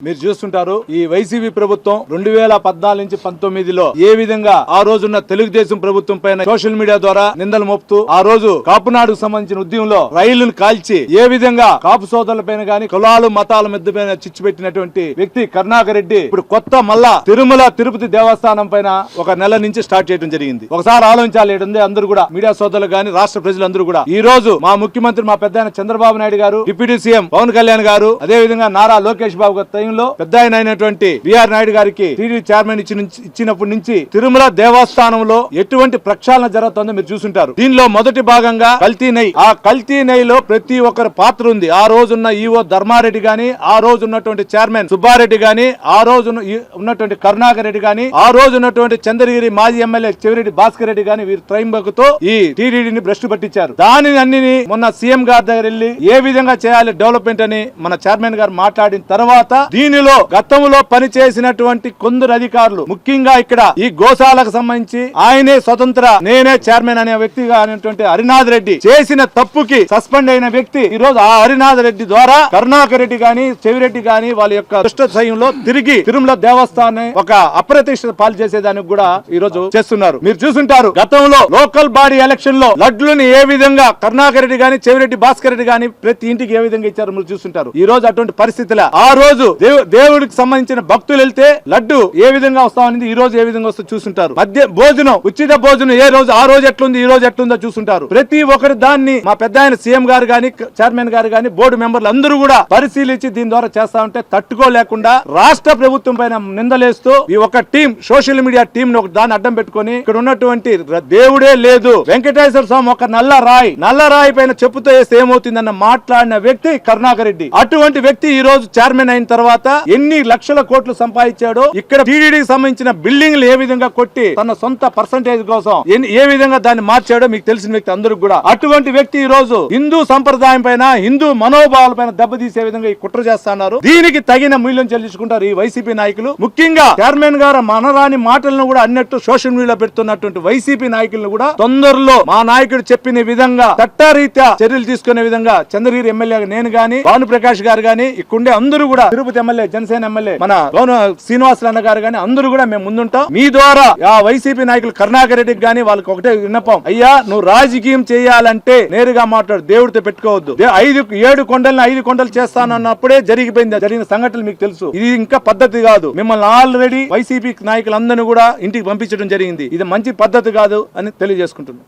మీరు చూస్తుంటారు ఈ వైసీపీ ప్రభుత్వం 2014 నుంచి 19లో ఏ విధంగా ఆ రోజున్న తెలుగుదేశం ప్రభుత్వం పైన సోషల్ మీడియా ద్వారా నిందలు మోపుతూ ఆ రోజు కాపునాడుకు సంబంధించిన ఉద్యమంలో రైళ్లను కాల్చి ఏ విధంగా కాపు సోదరుల పైన గాని కులాలు మతాల మధ్య పైన చిచ్చు పెట్టినటువంటి వ్యక్తి కరుణాకర్ రెడ్డి ఇప్పుడు కొత్త మళ్ళా తిరుమల తిరుపతి దేవస్థానం పైన ఒక నెల నుంచి స్టార్ట్ చేయడం జరిగింది. ఒకసారి ఆలోచించాలి అందరూ కూడా మీడియా సోదరులు గాని రాష్ట్ర ప్రజలందరూ కూడా ఈ రోజు మా ముఖ్యమంత్రి మా పెద్ద చంద్రబాబు నాయుడు గారు, డిప్యూటీ సీఎం పవన్ కళ్యాణ్ గారు, అదే విధంగా నారా లోకేష్ బాబు గారు పెద్ద అయినటువంటి బిఆర్ నాయుడు గారికి టీడీ చైర్మన్ ఇచ్చినప్పటి నుంచి తిరుమల దేవస్థానంలో ఎటువంటి ప్రక్షాళన జరుగుతుందో మీరు చూసుంటారు. దీనిలో మొదటి భాగంగా కల్తీ నెయ్యి, ఆ కల్తీ నెయ్యిలో ప్రతి ఒక్కరి పాత్ర ఉంది. ఆ రోజున్న ఈవో ధర్మారెడ్డి గాని, ఆ రోజు ఉన్నటువంటి చైర్మన్ సుబ్బారెడ్డి గాని, ఆ రోజు ఉన్నటువంటి కరుణాకర్ రెడ్డి గాని, ఆ రోజు ఉన్నటువంటి చంద్రగిరి మాజీ ఎమ్మెల్యే చెవిరెడ్డి భాస్కర్ రెడ్డి గాని వీరి త్రైంబకుతో ఈ టీడీని భ్రష్టు పట్టించారు. దాని అన్నిని మొన్న సీఎం గారి దగ్గర వెళ్లి ఏ విధంగా చేయాలి డెవలప్మెంట్ అని మన చైర్మన్ గారు మాట్లాడిన తర్వాత దీనిలో గతంలో పనిచేసినటువంటి కొందరు అధికారులు, ముఖ్యంగా ఇక్కడ ఈ గోశాలకు సంబంధించి ఆయనే స్వతంత్ర నేనే చైర్మన్ అనే వ్యక్తిగా అనేటువంటి హరినాథ్ రెడ్డి చేసిన తప్పుకి సస్పెండ్ అయిన వ్యక్తి ఈ రోజు ఆ హరినాథ్ రెడ్డి ద్వారా కరుణాకర్ రెడ్డి గాని చెవిరెడ్డి గాని వాళ్ళ యొక్క దుష్ట సయంలో తిరిగి తిరుమల దేవస్థానాన్ని ఒక అప్రతిష్ట పాలు చేసేదానికి కూడా ఈ రోజు చేస్తున్నారు. మీరు చూసుంటారు గతంలో లోకల్ బాడీ ఎలక్షన్ లో లడ్లుని ఏ విధంగా కరుణాకర్ రెడ్డి గాని చెవిరెడ్డి భాస్కర్ రెడ్డి గాని ప్రతి ఇంటికి ఏ విధంగా ఇచ్చారు మీరు చూస్తుంటారు. ఈ రోజు అటువంటి పరిస్థితుల ఆ రోజు దేవుడికి సంబంధించిన భక్తులు వెళ్తే లడ్డు ఏ విధంగా వస్తామని ఈ రోజు ఏ విధంగా వస్తుందో చూస్తుంటారు. మధ్య భోజనం, ఉచిత భోజనం ఏ రోజు ఆ రోజు ఎట్లుంది ఈ రోజు ఎట్లుందో చూస్తుంటారు. ప్రతి ఒక్కరు దాన్ని మా పెద్ద ఆయన సీఎం గారు గాని చైర్మన్ గారు గాని బోర్డు మెంబర్లు అందరూ కూడా పరిశీలించి దీని ద్వారా చేస్తా ఉంటే తట్టుకోలేకుండా రాష్ట్ర ప్రభుత్వం పైన నిందలేస్తూ ఈ ఒక టీం సోషల్ మీడియా టీం ఒక దాన్ని అడ్డం పెట్టుకుని ఇక్కడ ఉన్నటువంటి దేవుడే లేదు వెంకటేశ్వర స్వామి ఒక నల్ల రాయి పైన చెప్పుతో వేస్తే ఏమవుతుందన్న మాట్లాడిన వ్యక్తి కరుణాకర్ రెడ్డి. అటువంటి వ్యక్తి ఈ రోజు చైర్మన్ అయిన తర్వాత ఎన్ని లక్షల కోట్లు సంపాదించాడో, ఇక్కడ టీడీకి సంబంధించిన బిల్డింగ్లు ఏ విధంగా కొట్టి తన సొంత పర్సంటేజ్ కోసం ఏ విధంగా దాన్ని మార్చాడో మీకు తెలిసిన వ్యక్తి అందరూ కూడా. అటువంటి వ్యక్తి ఈ రోజు హిందూ సంప్రదాయం పైన హిందూ మనోభావాల పైన దెబ్బతీసే విధంగా ఈ కుట్ర చేస్తున్నారు. దీనికి తగిన మూల్యం చెల్లించుకుంటారు ఈ వైసీపీ నాయకులు. ముఖ్యంగా చైర్మన్ గారు మనరాని మాటలను కూడా అన్నట్టు సోషల్ మీడియాలో పెడుతున్నటువంటి వైసీపీ నాయకులను కూడా తొందరలో మా నాయకుడు చెప్పిన విధంగా చట్టరీత్యా చర్యలు తీసుకునే విధంగా చంద్రగిరి ఎమ్మెల్యే నేను గాని భానుప్రకాష్ గారు గాని ఇక్కడే అందరూ కూడా తిరుపతి ఎమ్మెల్యే జనసేన ఎమ్మెల్యే మన శ్రీనివాసరావు గారు గాని అందరూ కూడా మేము ముందుంటాం. మీ ద్వారా ఆ వైసీపీ నాయకులు కరుణాకర్ రెడ్డికి గాని వాళ్ళకి ఒకటే విన్నపం, అయ్యా నువ్వు రాజకీయం చేయాలంటే నేరుగా మాట్లాడు, దేవుడితో పెట్టుకోవద్దు. 7 కొండలను 5 కొండలు చేస్తానన్నప్పుడే జరిగిన సంఘటనలు మీకు తెలుసు. ఇది ఇంకా పద్ధతి కాదు. మిమ్మల్ని ఆల్రెడీ వైసీపీ నాయకులందరినీ కూడా ఇంటికి పంపించడం జరిగింది. ఇది మంచి పద్ధతి కాదు అని తెలియజేసుకుంటున్నాను.